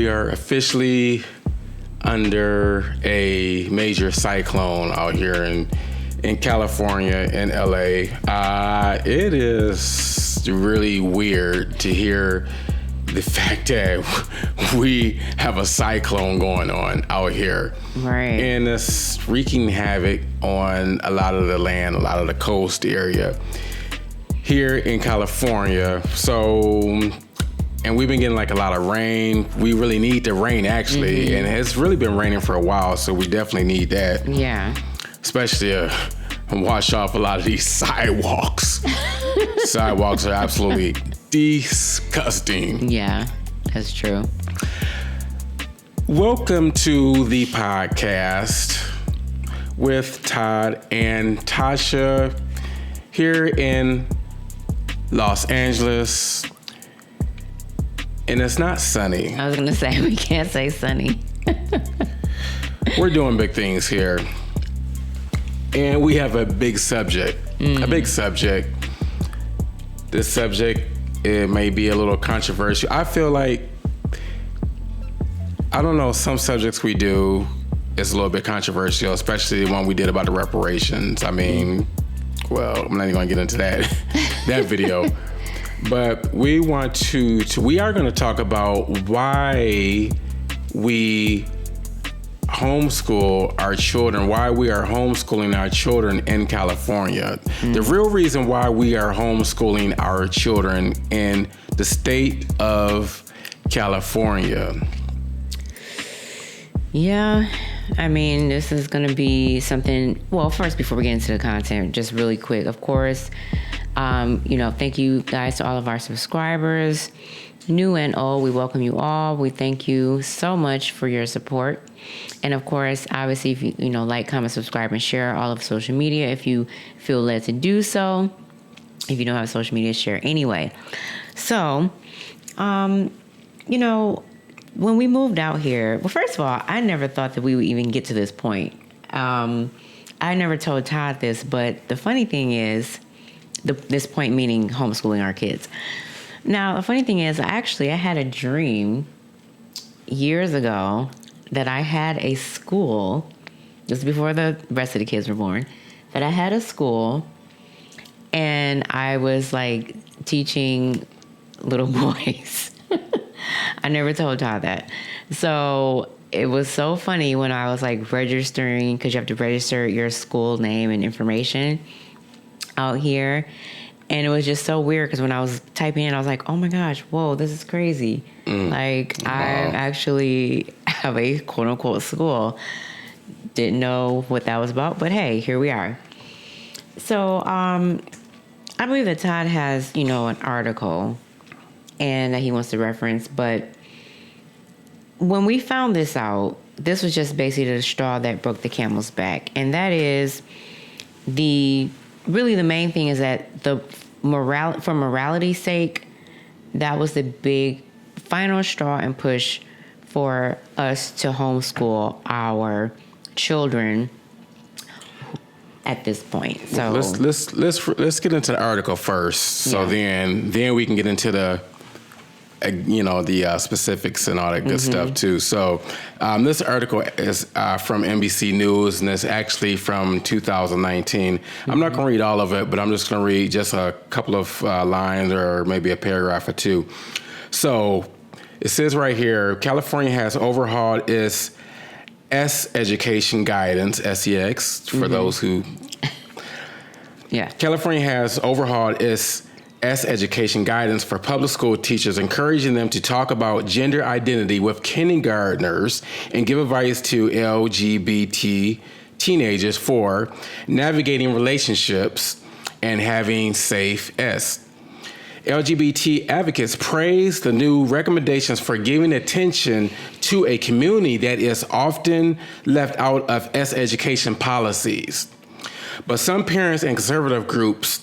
we are officially under a major cyclone out here in California and LA. It is really weird to hear the fact that we have a cyclone going on out here. Right. And it's wreaking havoc on a lot of the land, a lot of the coast area here in California. So, and we've been getting like a lot of rain. We really need the rain actually. And it's really been raining for a while, so we definitely need that. Yeah. Especially wash off a lot of these sidewalks. Sidewalks are absolutely disgusting. Yeah, that's true. Welcome to the podcast with Todd and Tasha here in Los Angeles. And it's not sunny. I was going to say, we can't say sunny. We're doing big things here. And we have a big subject. A big subject. This subject, it may be a little controversial. I feel like, I don't know, some subjects we do is a little bit controversial, especially the one we did about the reparations. I mean, well, I'm not even gonna get into that video. But we want we are gonna talk about why we homeschool our children, why we are homeschooling our children in California. The real reason why we are homeschooling our children in the state of California. Yeah, I mean, this is going to be something, well, first, before we get into the content, just really quick, of course, thank you guys to all of our subscribers, new and old. We welcome you all. We thank you so much for your support. And of course, obviously, if you like, comment, subscribe, and share all of social media if you feel led to do so. If you don't have social media, share anyway. So, when we moved out here, well, first of all, I never thought that we would even get to this point. I never told Todd this, but the funny thing is, this point meaning homeschooling our kids. Now, the funny thing is, I had a dream years ago that I had a school, this was before the rest of the kids were born, that I had a school and I was like teaching little boys. I never told Todd that. So it was so funny when I was like registering, because you have to register your school name and information out here. And it was just so weird because when I was typing in, I was like, oh my gosh, whoa, this is crazy. Like, wow. I actually have a quote unquote school. Didn't know what that was about, but hey, here we are. So I believe that Todd has, an article and that he wants to reference. But when we found this out, this was just basically the straw that broke the camel's back. And that is the main thing is that for morality's sake, that was the big final straw and push for us to homeschool our children at this point. So let's get into the article first. So then we can get into the specifics and all that good stuff too. So this article is from NBC News, and it's actually from 2019. I'm not going to read all of it, but I'm just going to read just a couple of lines or maybe a paragraph or two. So it says right here, California has overhauled its education guidance, SEX, for those who... Yeah. California has overhauled its education guidance for public school teachers, encouraging them to talk about gender identity with kindergartners and give advice to LGBT teenagers for navigating relationships and having safe LGBT advocates praise the new recommendations for giving attention to a community that is often left out of education policies. But some parents and conservative groups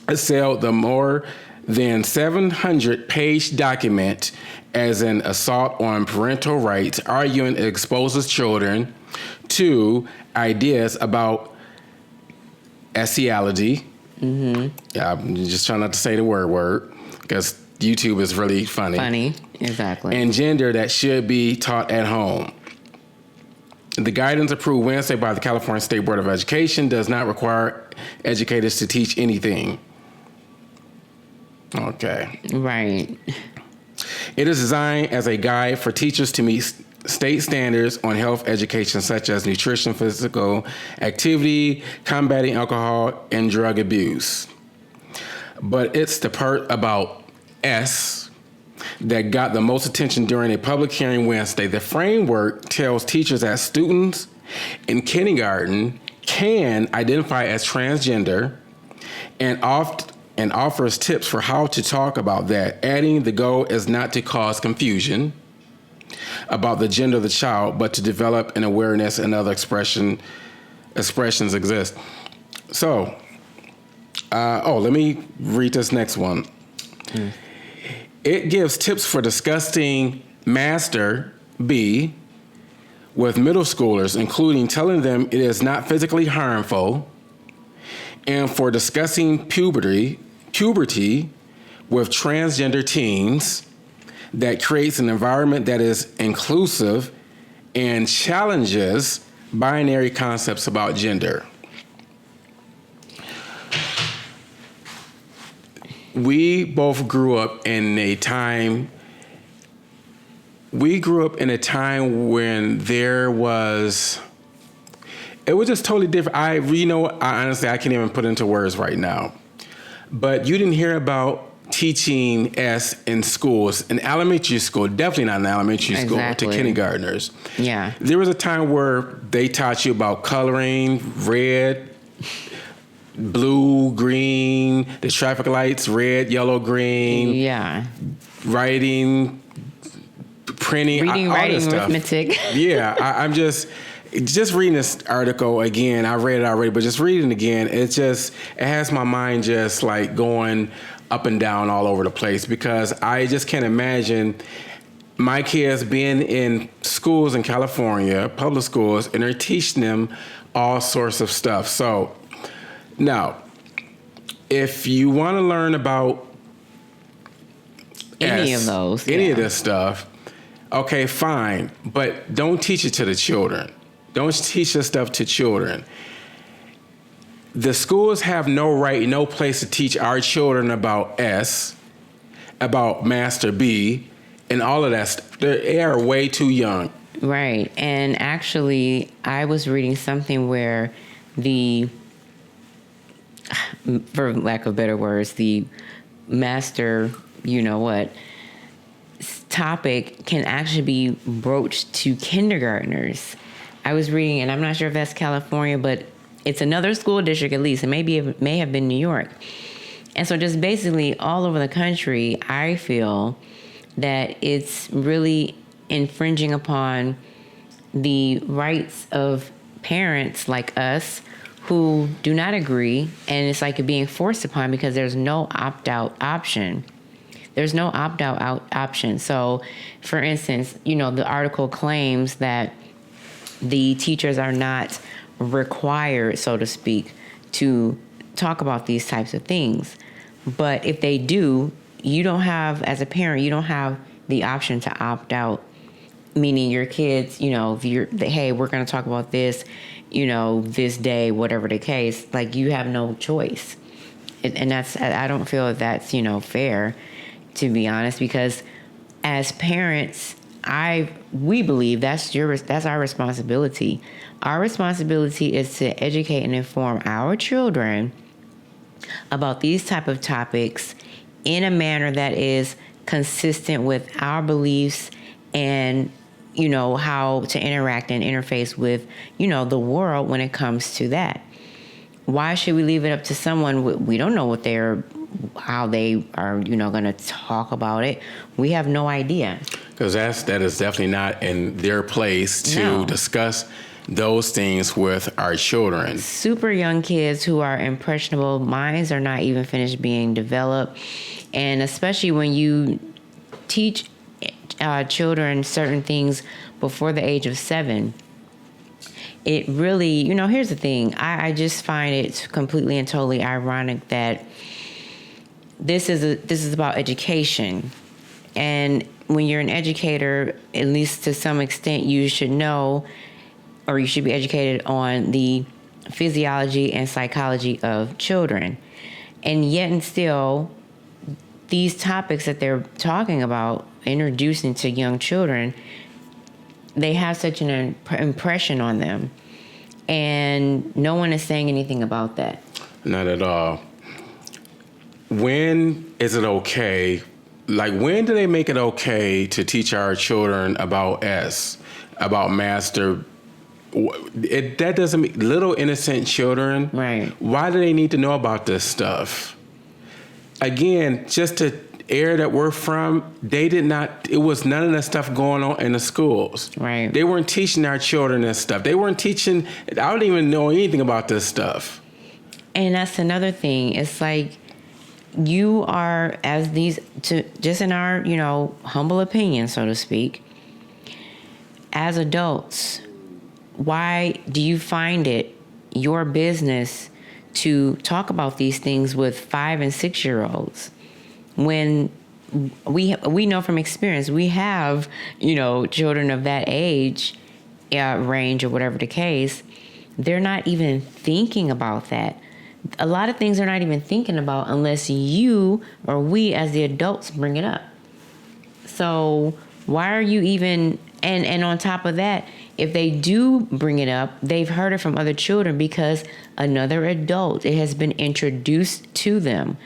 assailed the more than 700-page document as an assault on parental rights, arguing it exposes children to ideas about sexuality. Yeah, I'm just trying not to say the word because YouTube is really funny. Exactly. And gender that should be taught at home. The guidance approved Wednesday by the California State Board of Education does not require educators to teach anything. Okay. Right. It is designed as a guide for teachers to meet state standards on health education, such as nutrition, physical activity, combating alcohol and drug abuse. But it's the part about S that got the most attention during a public hearing Wednesday. The framework tells teachers that students in kindergarten can identify as transgender and offers tips for how to talk about that, adding the goal is not to cause confusion about the gender of the child, but to develop an awareness and other expressions exist. So, let me read this next one. It gives tips for discussing Master B with middle schoolers, including telling them it is not physically harmful, and for discussing puberty with transgender teens that creates an environment that is inclusive and challenges binary concepts about gender. We both grew up in a time when it was just totally different. I honestly, I can't even put into words right now. But you didn't hear about teaching S in schools, in elementary school, definitely not in elementary school, to kindergartners. Yeah. There was a time where they taught you about coloring, red, blue, green, the traffic lights, red, yellow, green. Yeah. Writing, printing, reading, all writing, this stuff. arithmetic. Yeah, I'm just reading this article again. I read it already, but just reading it again, it has my mind just like going up and down all over the place, because I just can't imagine my kids being in schools in California, public schools, and they're teaching them all sorts of stuff. So now, if you want to learn about any of this stuff, okay, fine, but don't teach it to the children. Don't teach this stuff to children. The schools have no right, no place to teach our children about S, about Master B, and all of that stuff. They are way too young. Right. And actually, I was reading something where for lack of better words, the master, topic can actually be broached to kindergartners. I was reading, and I'm not sure if that's California, but it's another school district at least, and maybe it may have been New York. And so just basically all over the country, I feel that it's really infringing upon the rights of parents like us who do not agree, and it's like being forced upon because there's no opt-out option. There's no opt-out option. So, for instance, the article claims that the teachers are not required, so to speak, to talk about these types of things. But if they do, you don't have, as a parent, you don't have the option to opt out, meaning your kids, hey, we're going to talk about this, this day, whatever the case, like you have no choice. And I don't feel that's, fair, to be honest, because as parents, we believe that's our responsibility. Our responsibility is to educate and inform our children about these type of topics in a manner that is consistent with our beliefs and, how to interact and interface with, the world when it comes to that. Why should we leave it up to someone? We don't know how they are, going to talk about it. We have no idea. Because that is definitely not in their place to discuss those things with our children. Super young kids who are impressionable, minds are not even finished being developed. And especially when you teach children certain things before the age of 7, it really, here's the thing. I just find it completely and totally ironic that this is about education. And when you're an educator, at least to some extent, you should know, or you should be educated on the physiology and psychology of children. And yet and still, these topics that they're talking about, introducing to young children, they have such an impression on them. And no one is saying anything about that. Not at all. When is it okay? Like, when do they make it okay to teach our children about S, about master? That doesn't make little innocent children. Right. Why do they need to know about this stuff? Again, just to area that we're from, they did not, it was none of that stuff going on in the schools. Right. They weren't teaching our children this stuff. They weren't teaching, I don't even know anything about this stuff. And that's another thing. It's like, you are, as these, just in our, humble opinion, so to speak, as adults, why do you find it your business to talk about these things with 5 and 6 year olds? When we know from experience, we have, children of that age, range, or whatever the case, they're not even thinking about that. A lot of things they're not even thinking about unless you or we as the adults bring it up. So why are you even, and on top of that, if they do bring it up, they've heard it from other children because another adult, it has been introduced to them.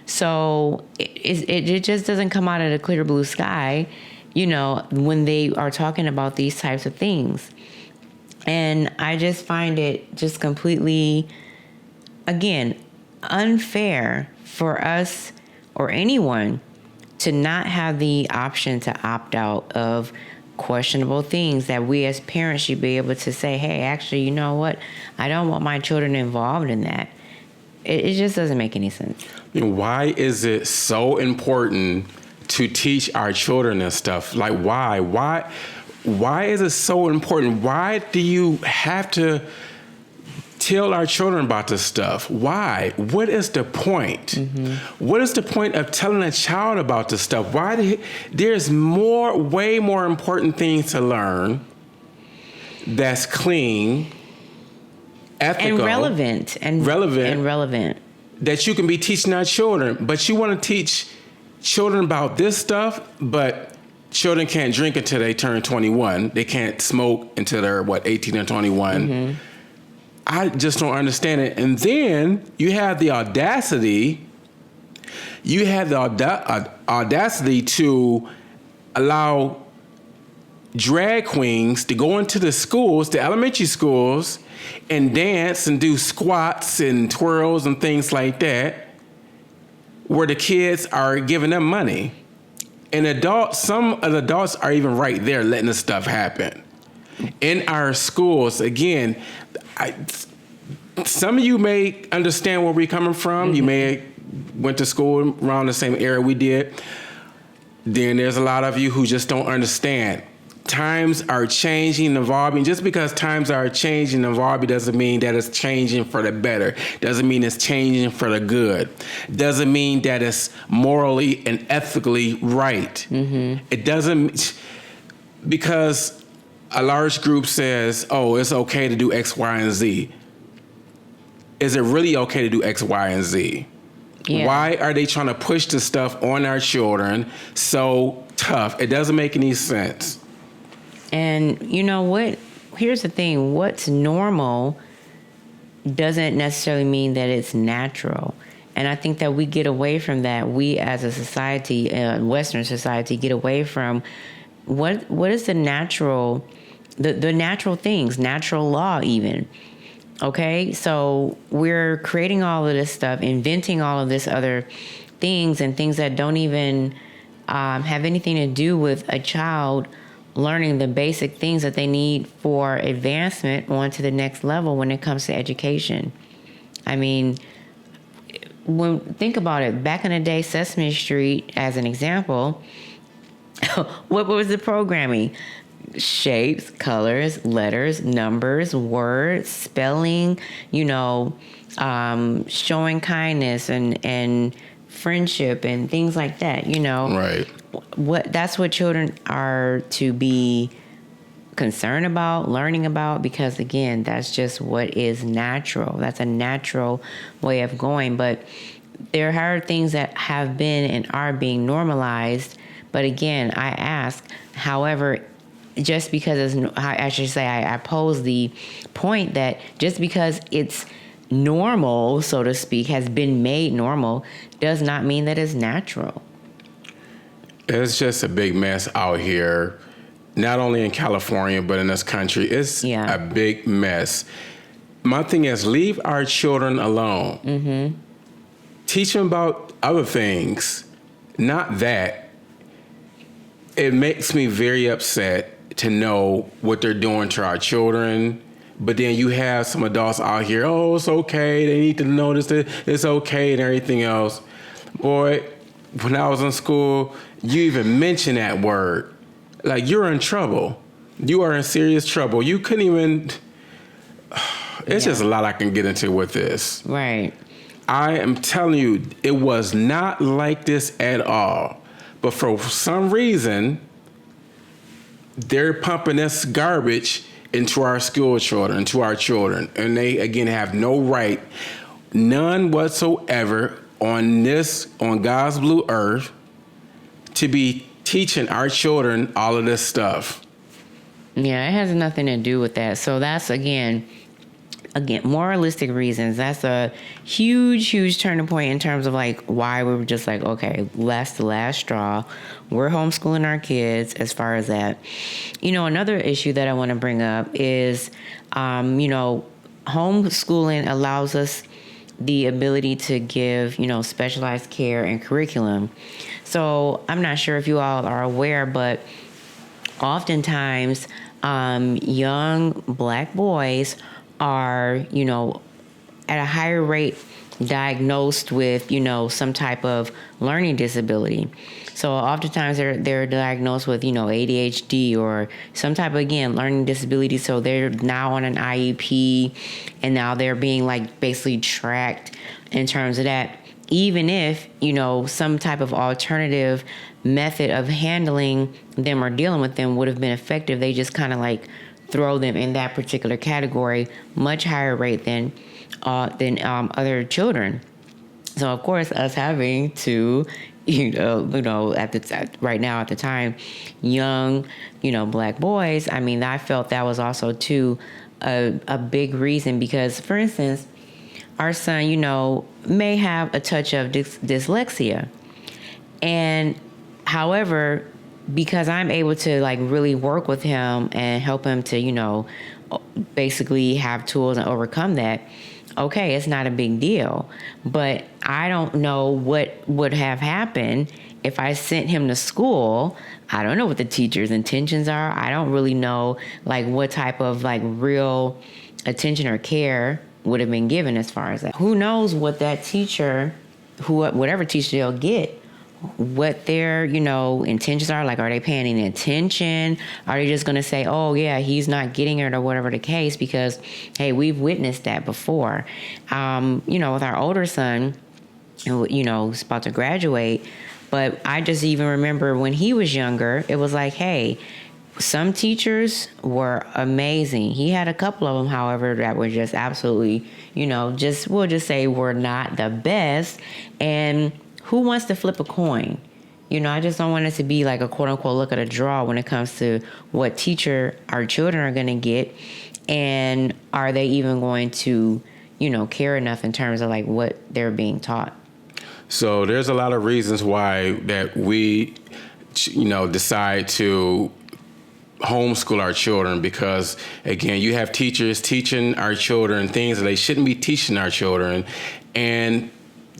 So it just doesn't come out of the clear blue sky, when they are talking about these types of things. And I just find it just completely, again, unfair for us or anyone to not have the option to opt out of questionable things that we as parents should be able to say, hey, actually, you know what? I don't want my children involved in that. It just doesn't make any sense. Why is it so important to teach our children this stuff? Like, why? Why is it so important? Why do you have to tell our children about this stuff? Why? What is the point? Mm-hmm. What is the point of telling a child about this stuff? There's way more important things to learn that's clean, ethical, and relevant that you can be teaching our children. But you want to teach children about this stuff, but children can't drink until they turn 21. They can't smoke until they're 18 or 21. Mm-hmm. I just don't understand it. And then you have the audacity. You have the audacity to allow drag queens to go into the schools, the elementary schools, and dance and do squats and twirls and things like that, where the kids are giving them money. And some of the adults are even right there letting this stuff happen. In our schools, again, some of you may understand where we're coming from. Mm-hmm. You may went to school around the same era we did. Then there's a lot of you who just don't understand. Times are changing and evolving. Just because times are changing and evolving doesn't mean that it's changing for the better. Doesn't mean it's changing for the good. Doesn't mean that it's morally and ethically right. Mm-hmm. It doesn't, because a large group says, oh, it's okay to do X, Y, and Z. Is it really okay to do X, Y, and Z? Yeah. Why are they trying to push this stuff on our children so tough? It doesn't make any sense. And you know what? Here's the thing. What's normal doesn't necessarily mean that it's natural. And I think that we get away from that. We as a society, Western society, get away from what is the natural, the natural things, natural law even. Okay? So we're creating all of this stuff, inventing all of this other things and things that don't even have anything to do with a child learning the basic things that they need for advancement on to the next level when it comes to education. I mean, think about it. Back in the day, Sesame Street, as an example, what was the programming? Shapes, colors, letters, numbers, words, spelling, showing kindness and friendship and things like that, Right. that's what children are to be concerned about, learning about, because again, that's just what is natural. That's a natural way of going. But there are things that have been and are being normalized. But again, I ask, however, just because I pose the point that just because it's normal, so to speak, has been made normal, does not mean that it's natural. It's just a big mess out here. Not only in California, but in this country, it's a big mess. My thing is, leave our children alone. Mm-hmm. Teach them about other things, not that. It makes me very upset to know what they're doing to our children. But then you have some adults out here, oh, it's okay. They need to notice that it's okay and everything else. Boy, when I was in school, you even mentioned that word. Like, you're in trouble. You are in serious trouble. You couldn't even... It's just a lot I can get into with this. Right. I am telling you, it was not like this at all. But for some reason, they're pumping this garbage into our school children, into our children. And they, again, have no right, none whatsoever on God's blue earth, to be teaching our children all of this stuff. Yeah, it has nothing to do with that. So that's, again, moralistic reasons. That's a huge turning point in terms of like why we were just like, okay, that's the last straw. We're homeschooling our kids as far as that. Another issue that I want to bring up is, homeschooling allows us the ability to give, specialized care and curriculum. So I'm not sure if you all are aware, but oftentimes young Black boys are, at a higher rate diagnosed with, some type of learning disability. So oftentimes they're diagnosed with, ADHD or some type of, again, learning disability. So they're now on an IEP, and now they're being like basically tracked in terms of that. Even if, some type of alternative method of handling them or dealing with them would have been effective, they just kind of like throw them in that particular category, much higher rate than other children. So of course, us having to, right now at the time, young, Black boys. I mean, I felt that was also too a big reason because, for instance, our son, may have a touch of dyslexia, and however, because I'm able to like really work with him and help him to, basically have tools and overcome that. Okay, it's not a big deal, but I don't know what would have happened if I sent him to school. I don't know what the teacher's intentions are. I don't really know like what type of like real attention or care would have been given as far as that. Who knows what that teacher, whatever teacher they'll get, what their, intentions are. Like, are they paying any attention? Are they just going to say, oh, yeah, he's not getting it or whatever the case? Because, hey, we've witnessed that before. With our older son, who, is about to graduate. But I just even remember when he was younger, it was like, hey, some teachers were amazing. He had a couple of them, however, that were just absolutely, we'll just say were not the best. And who wants to flip a coin? I just don't want it to be like a quote unquote look at a draw when it comes to what teacher our children are going to get. And are they even going to, care enough in terms of like what they're being taught? So there's a lot of reasons why that we, decide to homeschool our children, because again, you have teachers teaching our children things that they shouldn't be teaching our children. And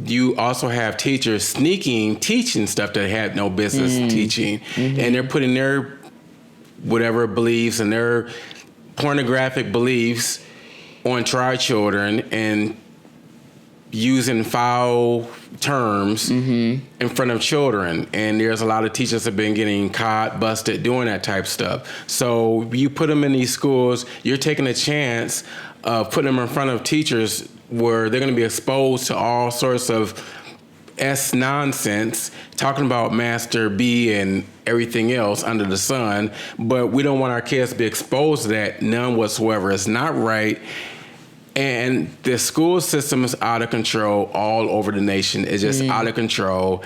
you also have teachers teaching stuff that they had no business teaching. Mm-hmm. And they're putting their whatever beliefs and their pornographic beliefs onto our children and using foul terms in front of children. And there's a lot of teachers that have been getting caught, busted, doing that type of stuff. So you put them in these schools, you're taking a chance of putting them in front of teachers where they're going to be exposed to all sorts of S nonsense, talking about Master B and everything else under the sun, but we don't want our kids to be exposed to that, none whatsoever. It's not right. And the school system is out of control all over the nation. It's just out of control.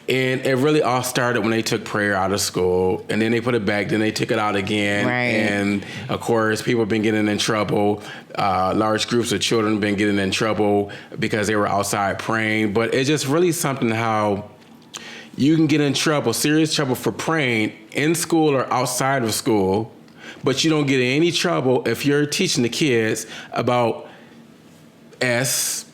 And it really all started when they took prayer out of school, and then they put it back, then they took it out again. Right. And of course, people have been getting in trouble. Large groups of children have been getting in trouble because they were outside praying. But it's just really something how you can get in trouble, serious trouble for praying in school or outside of school, but you don't get in any trouble if you're teaching the kids about S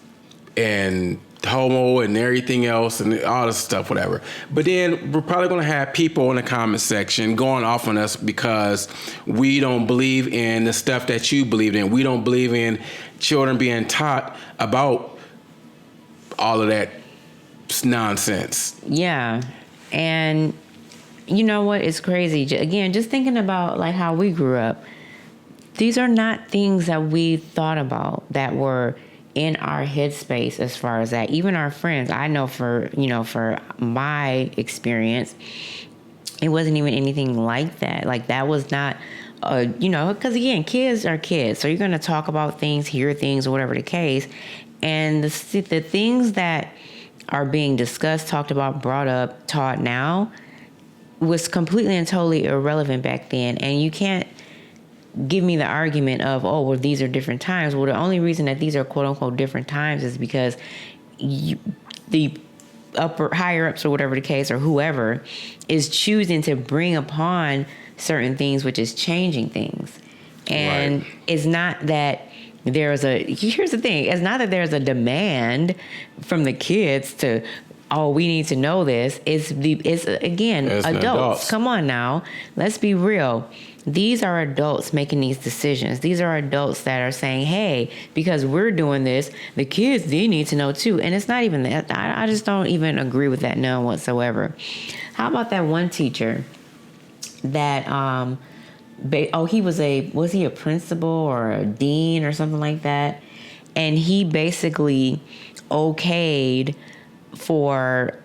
and homo and everything else and all this stuff, whatever. But then we're probably going to have people in the comment section going off on us because we don't believe in the stuff that you believe in. We don't believe in children being taught about all of that nonsense. Yeah. And you know what? It's crazy. Again, just thinking about like how we grew up. These are not things that we thought about that were in our headspace as far as that. Even our friends, I know for my experience, it wasn't even anything like that. Like that was not, because again, kids are kids. So you're going to talk about things, hear things, or whatever the case. And the things that are being discussed, talked about, brought up, taught now was completely and totally irrelevant back then. And you can't give me the argument of, oh, well, these are different times. Well, the only reason that these are quote unquote different times is because the higher ups or whatever the case or whoever is choosing to bring upon certain things, which is changing things. And Right. It's not that here's the thing. It's not that there's a demand from the kids to, oh, we need to know this. It's again, adults. Come on now. Let's be real. These are adults making these decisions. These are adults that are saying, hey, because we're doing this, the kids, they need to know too. And it's not even that. I just don't even agree with that none whatsoever. How about that one teacher that, was he a principal or a dean or something like that? And he basically okayed for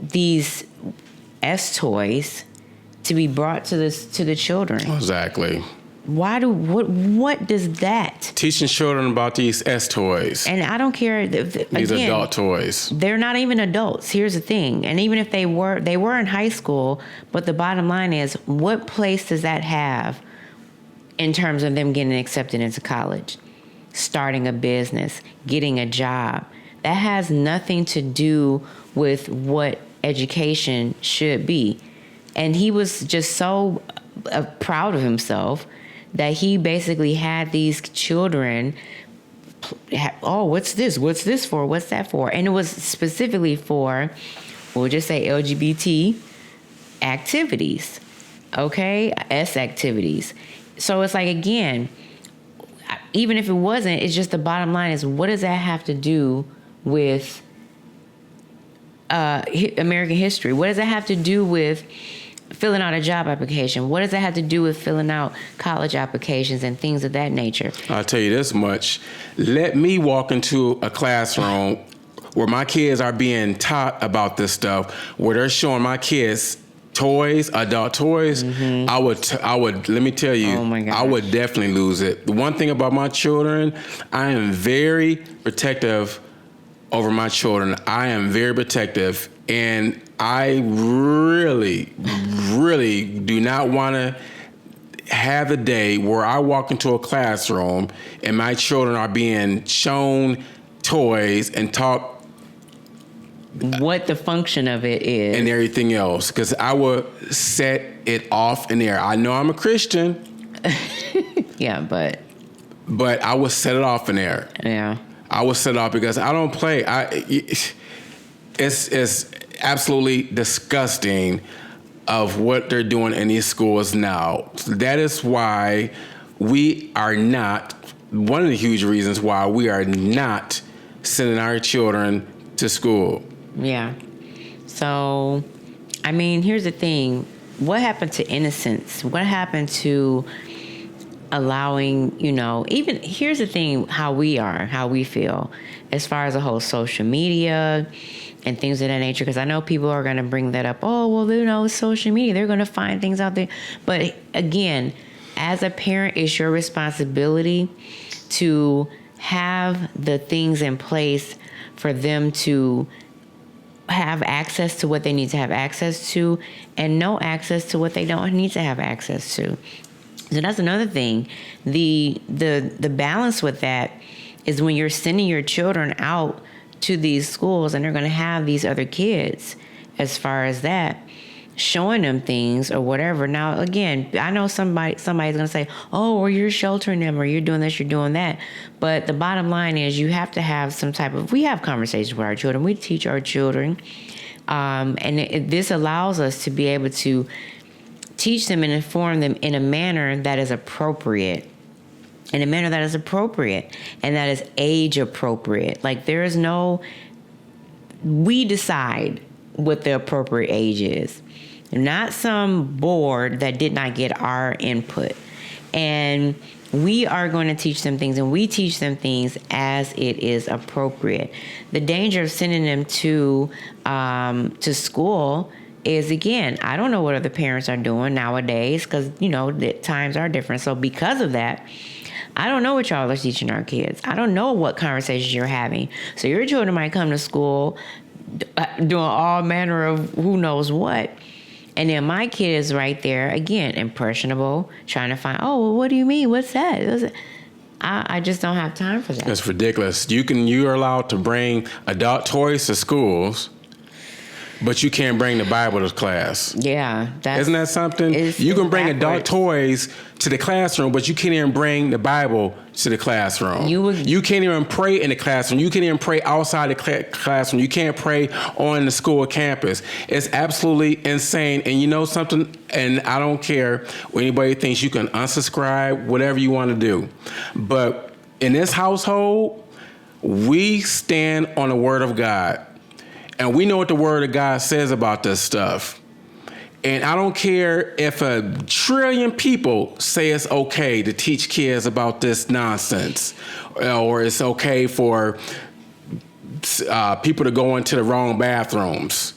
these S toys to be brought to the children. Exactly. What does that? Teaching children about these S toys. And I don't care. These adult toys. They're not even adults. Here's the thing. And even if they were in high school, but the bottom line is, what place does that have in terms of them getting accepted into college, starting a business, getting a job? That has nothing to do with what education should be. And he was just so proud of himself that he basically had these children, oh, what's this? What's this for? What's that for? And it was specifically for, we'll just say LGBT activities, okay? S activities. So it's like, again, even if it wasn't, it's just the bottom line is, what does that have to do with American history? What does that have to do with filling out a job application? What does that have to do with filling out college applications and things of that nature? I'll tell you this much. Let me walk into a classroom where my kids are being taught about this stuff, where they're showing my kids toys, adult toys. Mm-hmm. I would, let me tell you, oh my gosh, I would definitely lose it. The one thing about my children, I am very protective over my children. I am very protective, and I really, really do not want to have a day where I walk into a classroom and my children are being shown toys and taught what the function of it is and everything else, because I would set it off in there. I know I'm a Christian. Yeah, but I would set it off in there. Yeah. I would set it off because I don't play. It's absolutely disgusting of what they're doing in these schools now. That is why we are not, one of the huge reasons why we are not sending our children to school. Yeah. So, I mean, here's the thing. What happened to innocence? What happened to allowing, even here's the thing, how we feel as far as the whole social media and things of that nature. Because I know people are going to bring that up. Oh, well, social media, they're going to find things out there. But again, as a parent, it's your responsibility to have the things in place for them to have access to what they need to have access to, and no access to what they don't need to have access to. So that's another thing. The balance with that is when you're sending your children out to these schools and they're going to have these other kids, as far as that, showing them things or whatever. Now, again, I know somebody's going to say, oh, or you're sheltering them, or you're doing this, you're doing that. But the bottom line is you have to have we have conversations with our children. We teach our children. This allows us to be able to teach them and inform them in a manner that is appropriate. And that is age appropriate. Like, we decide what the appropriate age is, not some board that did not get our input. And we are going to teach them things, and we teach them things as it is appropriate. The danger of sending them to school is, again, I don't know what other parents are doing nowadays, because the times are different. So because of that, I don't know what y'all are teaching our kids. I don't know what conversations you're having. So your children might come to school doing all manner of who knows what. And then my kid is right there, again, impressionable, trying to find, oh, well, what do you mean? What's that? I just don't have time for that. That's ridiculous. You're allowed to bring adult toys to schools, but you can't bring the Bible to class. Yeah. Isn't that something? You can bring adult toys to the classroom, but you can't even bring the Bible to the classroom. You can't even pray in the classroom. You can't even pray outside the classroom. You can't pray on the school campus. It's absolutely insane. And you know something? And I don't care what anybody thinks. You can unsubscribe, whatever you want to do. But in this household, we stand on the Word of God. And we know what the Word of God says about this stuff. And I don't care if 1 trillion people say it's okay to teach kids about this nonsense, or it's okay for people to go into the wrong bathrooms.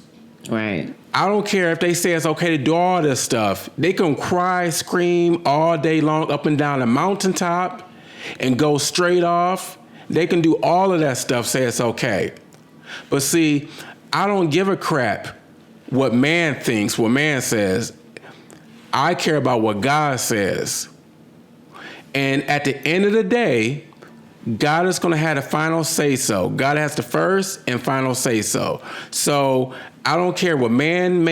Right. I don't care if they say it's okay to do all this stuff. They can cry, scream all day long up and down the mountaintop and go straight off. They can do all of that stuff, say it's okay. But see, I don't give a crap what man thinks, what man says. I care about what God says. And at the end of the day, God is going to have the final say so. God has the first and final say so. So I don't care what man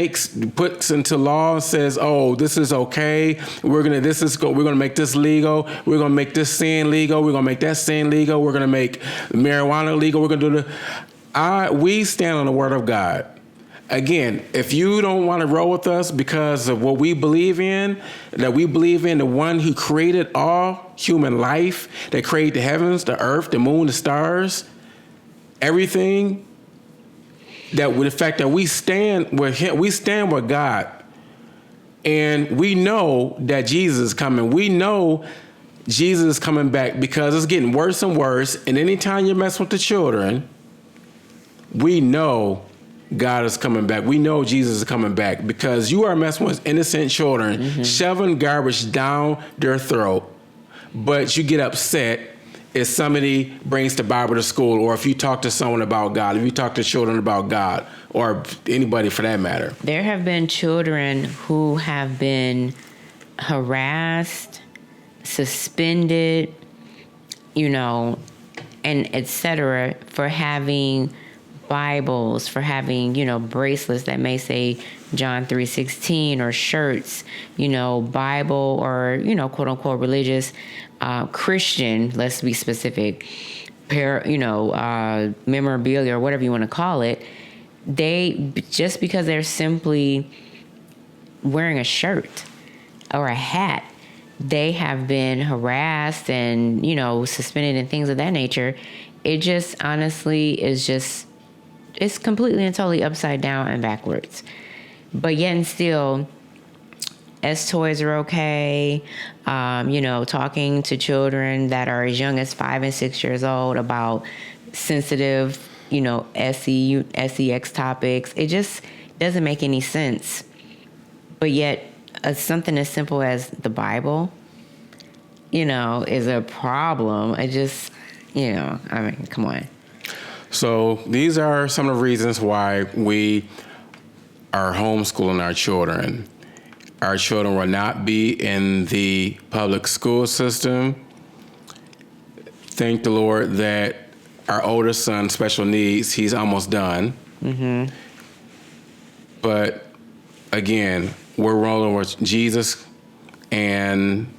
puts into law and says, "Oh, this is okay. We're gonna make this legal. We're gonna make this sin legal. We're gonna make that sin legal. We're gonna make marijuana legal. We're gonna do we stand on the Word of God." Again, if you don't want to roll with us because of what we believe in, that we believe in the one who created all human life, that created the heavens, the earth, the moon, the stars, everything, that with the fact that we stand with him, we stand with God. And we know that Jesus is coming. We know Jesus is coming back, because it's getting worse and worse. And anytime you mess with the children, we know God is coming back. We know Jesus is coming back, because you are messing with innocent children, shoving garbage down their throat. But you get upset if somebody brings the Bible to school, or if you talk to someone about God, if you talk to children about God, or anybody for that matter. There have been children who have been harassed, suspended, and et cetera, for having Bibles, for having, bracelets that may say John 3:16, or shirts, Bible, or, quote unquote religious, Christian, let's be specific, memorabilia, or whatever you want to call it. Just because they're simply wearing a shirt or a hat, they have been harassed and, suspended and things of that nature. It just honestly is it's completely and totally upside down and backwards. But yet and still, S toys are okay. Talking to children that are as young as 5 and 6 years old about sensitive, sex topics. It just doesn't make any sense. But yet, something as simple as the Bible, is a problem. I just, come on. So these are some of the reasons why we are homeschooling our children. Our children will not be in the public school system. Thank the Lord that our oldest son, special needs, he's almost done. Mm-hmm. But again, we're rolling with Jesus, and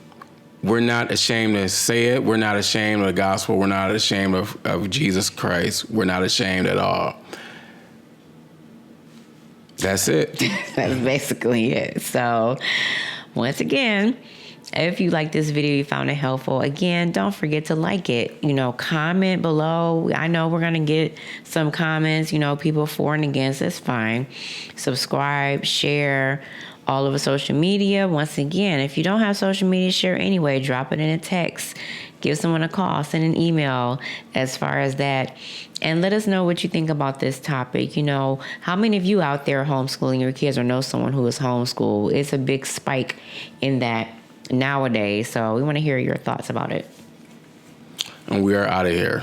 we're not ashamed to say it. We're not ashamed of the gospel. We're not ashamed of Jesus Christ. We're not ashamed at all. That's it. That's basically it. So, once again, if you like this video, you found it helpful, again, don't forget to like it. Comment below. I know we're going to get some comments, people for and against. That's fine. Subscribe, share all over social media. Once again, if you don't have social media, share anyway. Drop it in a text. Give someone a call. Send an email as far as that. And let us know what you think about this topic. How many of you out there are homeschooling your kids or know someone who is homeschooled? It's a big spike in that nowadays. So we want to hear your thoughts about it. And we are out of here.